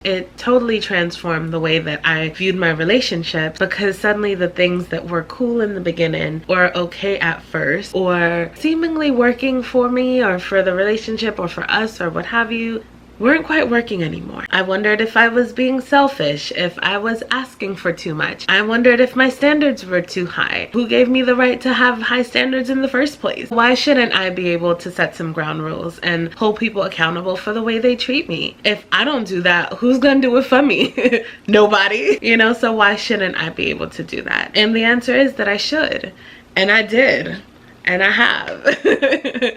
It totally transformed the way that I viewed my relationships, because suddenly the things that were cool in the beginning or okay at first or seemingly working for me or for the relationship or for us or what have you weren't quite working anymore. I wondered if I was being selfish, if I was asking for too much. I wondered if my standards were too high. Who gave me the right to have high standards in the first place? Why shouldn't I be able to set some ground rules and hold people accountable for the way they treat me? If I don't do that, who's gonna do it for me? Nobody. You know, so why shouldn't I be able to do that? And the answer is that I should. And I did. And I have.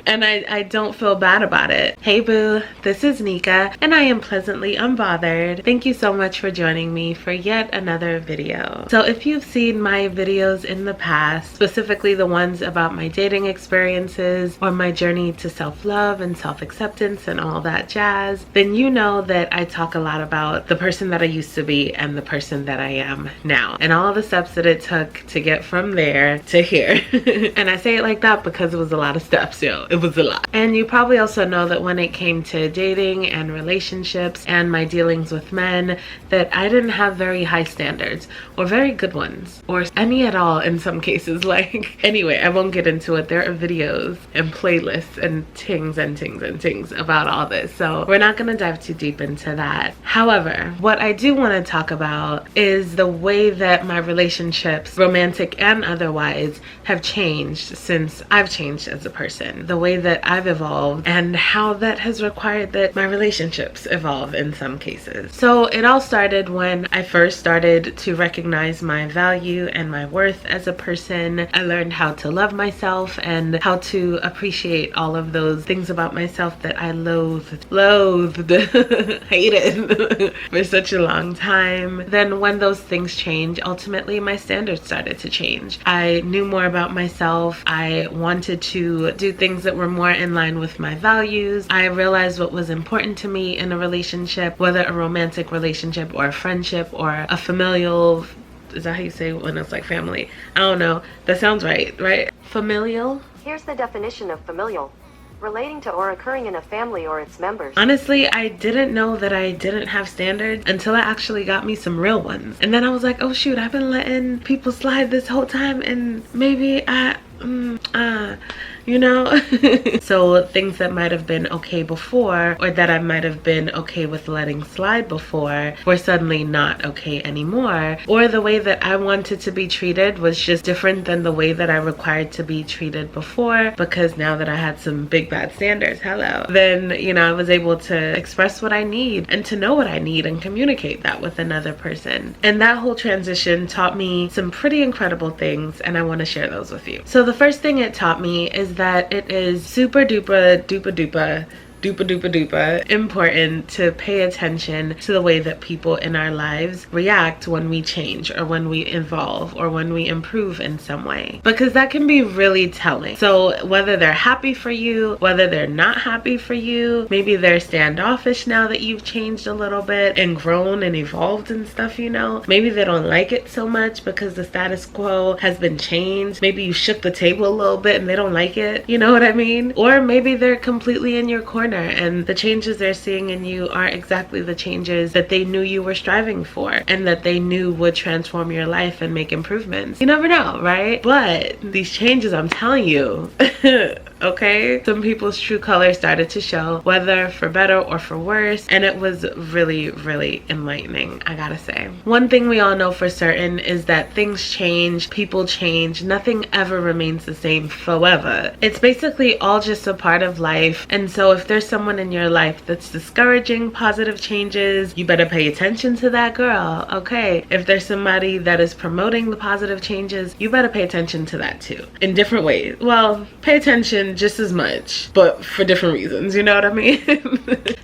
And I don't feel bad about it. Hey boo, this is Nika and I am pleasantly unbothered. Thank you so much for joining me for yet another video. So if you've seen my videos in the past, specifically the ones about my dating experiences or my journey to self-love and self-acceptance and all that jazz, then you know that I talk a lot about the person that I used to be and the person that I am now and all the steps that it took to get from there to here. And I say it like that because it was a lot of steps, yo. It was a lot. And you probably also know that when it came to dating and relationships and my dealings with men, that I didn't have very high standards or very good ones or any at all in some cases. Like, anyway, I won't get into it. There are videos and playlists and tings and tings and tings about all this, so we're not gonna dive too deep into that. However, what I do want to talk about is the way that my relationships, romantic and otherwise, have changed since I've changed as a person, the way that I've evolved and how that has required that my relationships evolve in some cases. So it all started when I first started to recognize my value and my worth as a person. I learned how to love myself and how to appreciate all of those things about myself that I loathed, hated for such a long time. Then when those things change, ultimately my standards started to change. I knew more about myself. I wanted to do things that were more in line with my values. I realized what was important to me in a relationship, whether a romantic relationship or a friendship or a familial, is that how you say when it's like family? I don't know. That sounds right? Familial? Here's the definition of familial. Relating to or occurring in a family or its members. Honestly, I didn't know that I didn't have standards until I actually got me some real ones. And then I was like, oh shoot, I've been letting people slide this whole time and maybe you know. So things that might have been okay before, or that I might have been okay with letting slide before, were suddenly not okay anymore. Or the way that I wanted to be treated was just different than the way that I required to be treated before, because now that I had some big bad standards, then, you know, I was able to express what I need and to know what I need and communicate that with another person. And that whole transition taught me some pretty incredible things, and I want to share those with you. So the first thing it taught me is that it is super duper important to pay attention to the way that people in our lives react when we change or when we evolve or when we improve in some way, because that can be really telling. So whether they're happy for you, whether they're not happy for you, maybe they're standoffish now that you've changed a little bit and grown and evolved and stuff, you know, maybe they don't like it so much because the status quo has been changed. Maybe you shook the table a little bit and they don't like it, you know what I mean? Or maybe they're completely in your corner and the changes they're seeing in you are exactly the changes that they knew you were striving for and that they knew would transform your life and make improvements. You never know, right? But these changes, I'm telling you, okay, some people's true colors started to show, whether for better or for worse, and it was really, really enlightening, I gotta say. One thing we all know for certain is that things change, people change, nothing ever remains the same forever. It's basically all just a part of life, and so if there's someone in your life that's discouraging positive changes, you better pay attention to that girl, okay? If there's somebody that is promoting the positive changes, you better pay attention to that too, in different ways. Well, pay attention just as much, but for different reasons, you know what I mean?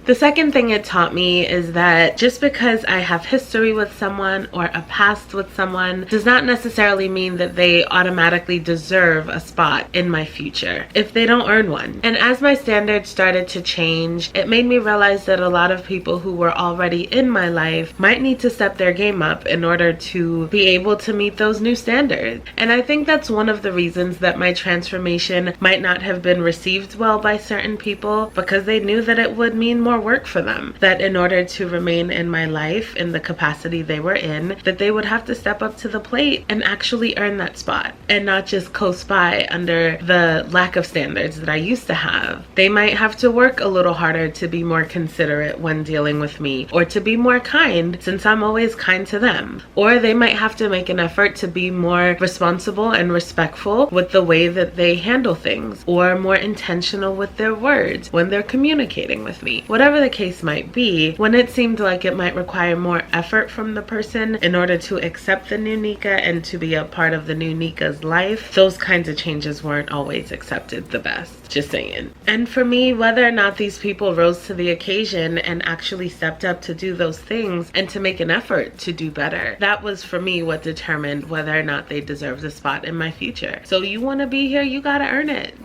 The second thing it taught me is that just because I have history with someone or a past with someone does not necessarily mean that they automatically deserve a spot in my future if they don't earn one. And as my standards started to change, it made me realize that a lot of people who were already in my life might need to step their game up in order to be able to meet those new standards. And I think that's one of the reasons that my transformation might not have have been received well by certain people because they knew that it would mean more work for them, that in order to remain in my life in the capacity they were in, that they would have to step up to the plate and actually earn that spot and not just coast by under the lack of standards that I used to have. They might have to work a little harder to be more considerate when dealing with me, or to be more kind since I'm always kind to them. Or they might have to make an effort to be more responsible and respectful with the way that they handle things, or more intentional with their words when they're communicating with me. Whatever the case might be, when it seemed like it might require more effort from the person in order to accept the new Nika and to be a part of the new Nika's life, those kinds of changes weren't always accepted the best. Just saying. And for me, whether or not these people rose to the occasion and actually stepped up to do those things and to make an effort to do better, that was for me what determined whether or not they deserved a spot in my future. So you want to be here, you gotta earn it.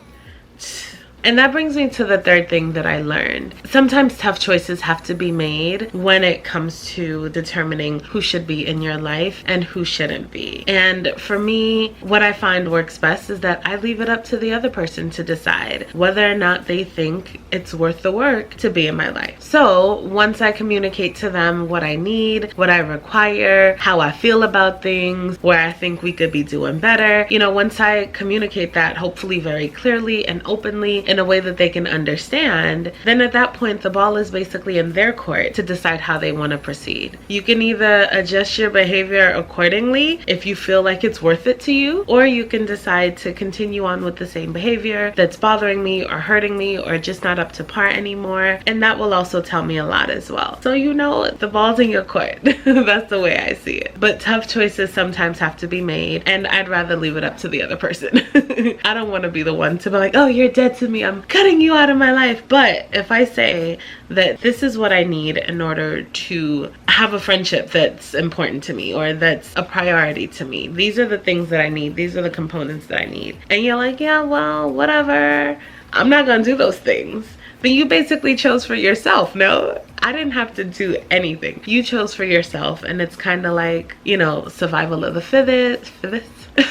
And that brings me to the third thing that I learned. Sometimes tough choices have to be made when it comes to determining who should be in your life and who shouldn't be. And for me, what I find works best is that I leave it up to the other person to decide whether or not they think it's worth the work to be in my life. So once I communicate to them what I need, what I require, how I feel about things, where I think we could be doing better, once I communicate that, hopefully very clearly and openly, in a way that they can understand, then at that point the ball is basically in their court to decide how they want to proceed. You can either adjust your behavior accordingly if you feel like it's worth it to you, or you can decide to continue on with the same behavior that's bothering me or hurting me or just not up to par anymore, and that will also tell me a lot as well. So the ball's in your court. That's the way I see it. But tough choices sometimes have to be made, and I'd rather leave it up to the other person. I don't want to be the one to be like, oh, you're dead to me, I'm cutting you out of my life. But if I say that this is what I need in order to have a friendship that's important to me or that's a priority to me, these are the things that I need, these are the components that I need, and you're like, yeah, well, whatever, I'm not gonna do those things, then you basically chose for yourself. No, I didn't have to do anything. You chose for yourself, and it's kind of like, survival of the fittest.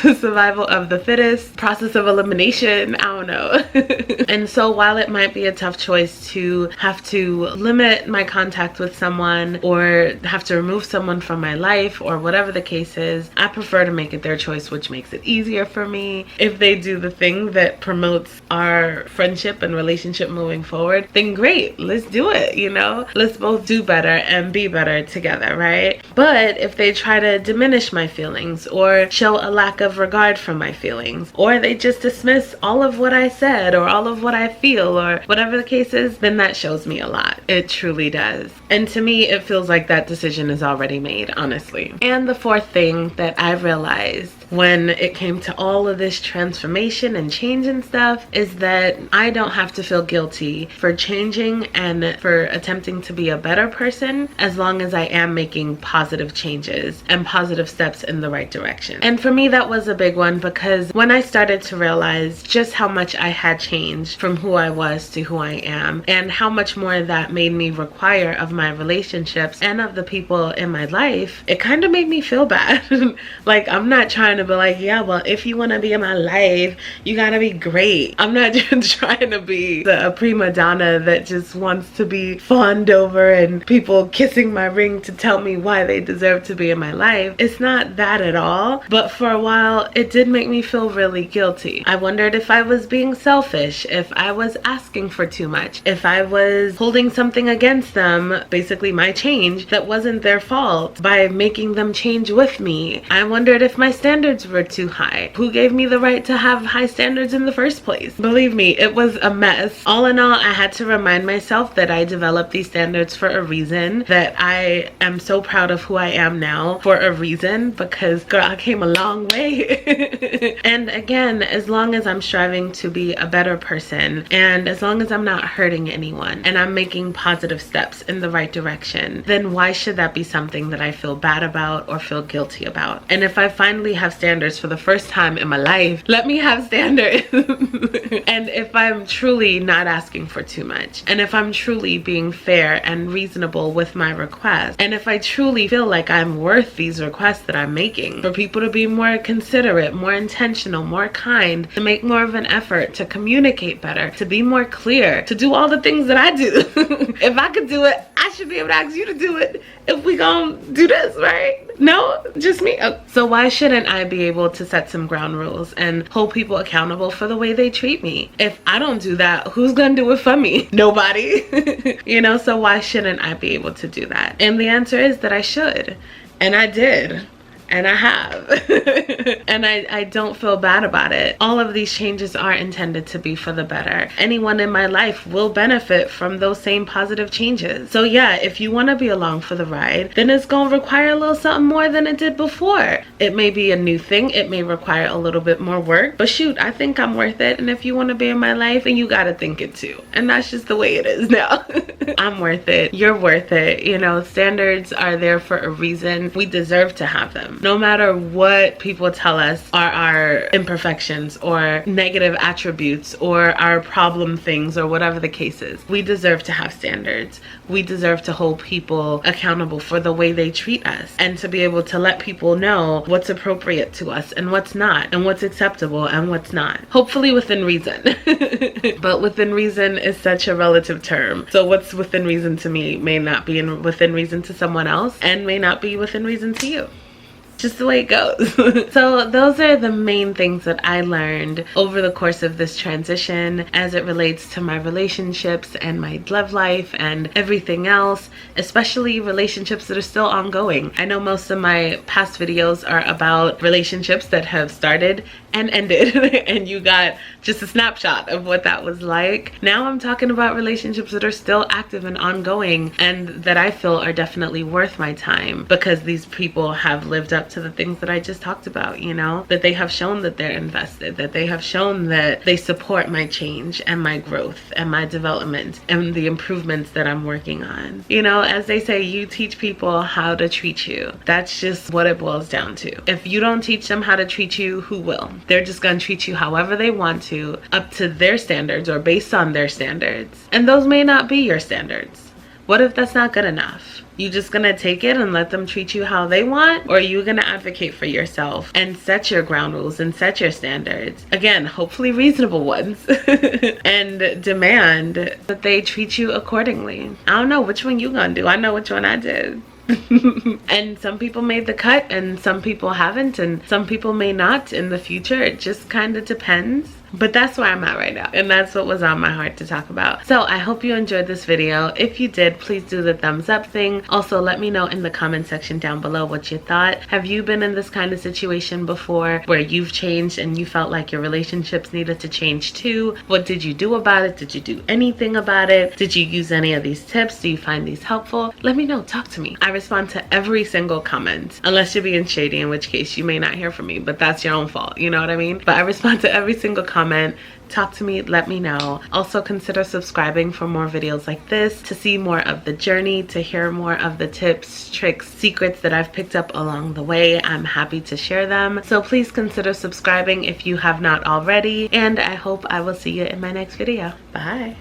Survival of the fittest, process of elimination, I don't know. And so while it might be a tough choice to have to limit my contact with someone or have to remove someone from my life or whatever the case is, I prefer to make it their choice, which makes it easier for me. If they do the thing that promotes our friendship and relationship moving forward, then great, let's do it, let's both do better and be better together, right? But if they try to diminish my feelings or show a lack of regard for my feelings, or they just dismiss all of what I said or all of what I feel or whatever the case is, then that shows me a lot. It truly does. And to me, it feels like that decision is already made, honestly. And the fourth thing that I realized when it came to all of this transformation and change and stuff is that I don't have to feel guilty for changing and for attempting to be a better person as long as I am making positive changes and positive steps in the right direction. And for me, that was a big one, because when I started to realize just how much I had changed from who I was to who I am, and how much more that made me require of my relationships and of the people in my life, it kind of made me feel bad. Like, I'm not trying to be like, yeah, well, if you want to be in my life, you gotta be great. I'm not just trying to be a prima donna that just wants to be fawned over and people kissing my ring to tell me why they deserve to be in my life. It's not that at all. But for a while, it did make me feel really guilty. I wondered if I was being selfish, if I was asking for too much, if I was holding something against them, basically my change, that wasn't their fault by making them change with me. I wondered if my standards were too high. Who gave me the right to have high standards in the first place? Believe me, it was a mess. All in all, I had to remind myself that I developed these standards for a reason, that I am so proud of who I am now for a reason, because girl, I came a long way. And again, as long as I'm striving to be a better person, and as long as I'm not hurting anyone, and I'm making positive steps in the right direction, then why should that be something that I feel bad about or feel guilty about? And if I finally have have standards for the first time in my life, let me have standards. And if I'm truly not asking for too much, and if I'm truly being fair and reasonable with my requests, and if I truly feel like I'm worth these requests that I'm making, for people to be more considerate, more intentional, more kind, to make more of an effort, to communicate better, to be more clear, to do all the things that I do. If I could do it, I should be able to ask you to do it if we gonna do this, right? No, just me. Oh. So why shouldn't I be able to set some ground rules and hold people accountable for the way they treat me? If I don't do that, who's gonna do it for me? Nobody. You know, so why shouldn't I be able to do that? And the answer is that I should. And I did. And I have. And I don't feel bad about it. All of these changes are intended to be for the better. Anyone in my life will benefit from those same positive changes. So yeah, if you want to be along for the ride, then it's going to require a little something more than it did before. It may be a new thing. It may require a little bit more work. But shoot, I think I'm worth it. And if you want to be in my life, then you got to think it too. And that's just the way it is now. I'm worth it. You're worth it. You know, standards are there for a reason. We deserve to have them. No matter what people tell us are our imperfections or negative attributes or our problem things or whatever the case is, we deserve to have standards. We deserve to hold people accountable for the way they treat us, and to be able to let people know what's appropriate to us and what's not, and what's acceptable and what's not. Hopefully within reason. But within reason is such a relative term. So what's within reason to me may not be within reason to someone else, and may not be within reason to you. Just the way it goes. So those are the main things that I learned over the course of this transition as it relates to my relationships and my love life and everything else, especially relationships that are still ongoing. I know most of my past videos are about relationships that have started and ended and you got just a snapshot of what that was like. Now I'm talking about relationships that are still active and ongoing, and that I feel are definitely worth my time, because these people have lived up to the things that I just talked about, you know, that they have shown that they're invested, that they have shown that they support my change and my growth and my development and the improvements that I'm working on. You know, as they say, you teach people how to treat you. That's just what it boils down to. If you don't teach them how to treat you, who will? They're just gonna treat you however they want to, up to their standards or based on their standards. And those may not be your standards. What if that's not good enough? You just gonna take it and let them treat you how they want? Or are you gonna advocate for yourself and set your ground rules and set your standards? Again, hopefully reasonable ones. And demand that they treat you accordingly. I don't know which one you gonna do. I know which one I did. And some people made the cut and some people haven't, and some people may not in the future. It just kind of depends. But that's where I'm at right now, and that's what was on my heart to talk about. So I hope you enjoyed this video. If you did, please do the thumbs up thing. Also, let me know in the comment section down below what you thought. Have you been in this kind of situation before where you've changed and you felt like your relationships needed to change too? What did you do about it? Did you do anything about it? Did you use any of these tips? Do you find these helpful? Let me know. Talk to me. I respond to every single comment, unless you're being shady, in which case you may not hear from me, but that's your own fault. You know what I mean? But I respond to every single comment. Talk to me, let me know. Also consider subscribing for more videos like this, to see more of the journey, to hear more of the tips, tricks, secrets that I've picked up along the way. I'm happy to share them. So please consider subscribing if you have not already, and I hope I will see you in my next video. Bye.